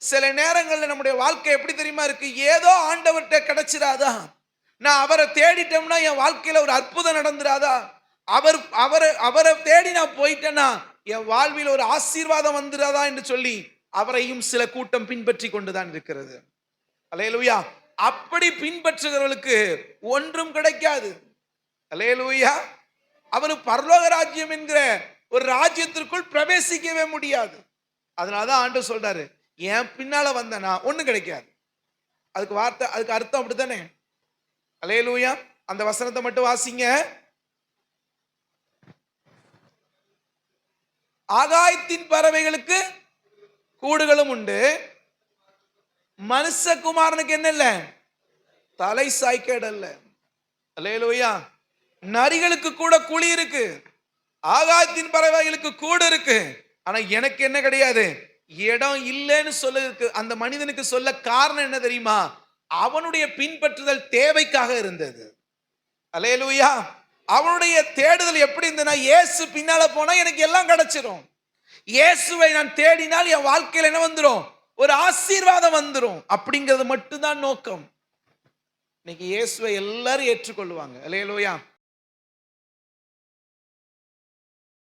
சில நேரங்கள்ல நம்முடைய வாழ்க்கை எப்படி தெரியுமா இருக்கு? ஏதோ ஆண்டவர்கிட்ட கிடைச்சிராதா? நான் அவரை தேடிட்டோம்னா என் வாழ்க்கையில ஒரு அற்புதம் நடந்துராதா? அவரை தேடி நான் போயிட்டேன்னா என் வாழ்வில் ஒரு ஆசீர்வாதம் வந்துராதா என்று சொல்லி அவரையும் சில கூட்டம் பின்பற்றி கொண்டுதான் இருக்கிறது. அல்லேலூயா. அப்படி பின்பற்றுகிறவர்களுக்கு ஒன்றும் கிடைக்காது. அல்லேலூயா. அவரு பரலோக ராஜ்யம் என்கிற ஒரு ராஜ்யத்திற்குள் பிரவேசிக்கவே முடியாது. அதனாலதான் ஆண்டவர் சொல்றாரு, என் பின்னால வந்தனா ஒண்ணும் கிடைக்காது. அதுக்கு அர்த்தம் அப்படித்தானே? அல்லேலூயா. அந்த வசனத்தை மட்டும் வாசிங்க. ஆகாயத்தின் பறவைகளுக்கு கூடுகளும் உண்டு, மனுஷகுமாரனுக்கு என்ன இல்ல? தலை சாய்க்க இடம் இல்ல. அல்லேலூயா. நரிகளுக்கு கூட குழி இருக்கு, ஆகாயத்தின் பறவைகளுக்கு கூடு இருக்கு, ஆனா எனக்கு என்ன கிடையாது? இடம் இல்லைன்னு சொல்லுக்கு அந்த மனிதனுக்கு சொல்ல காரணம் என்ன தெரியுமா? அவனுடைய பின்பற்றுதல் தேவைக்காக இருந்தது. அல்லேலூயா. அவனுடைய தேடுதல் எப்படி இருந்ததுன்னா, இயேசு பின்னால போனா எனக்கு எல்லாம் கிடைச்சிரும். இயேசுவை நான் தேடினால் என் வாழ்க்கையில் என்ன வந்துரும்? ஒரு ஆசீர்வாதம் வந்துரும். அப்படிங்கிறது மட்டும்தான் நோக்கம். இன்னைக்கு இயேசுவை எல்லாரும் ஏற்றுக்கொள்வாங்க. அல்லேலூயா.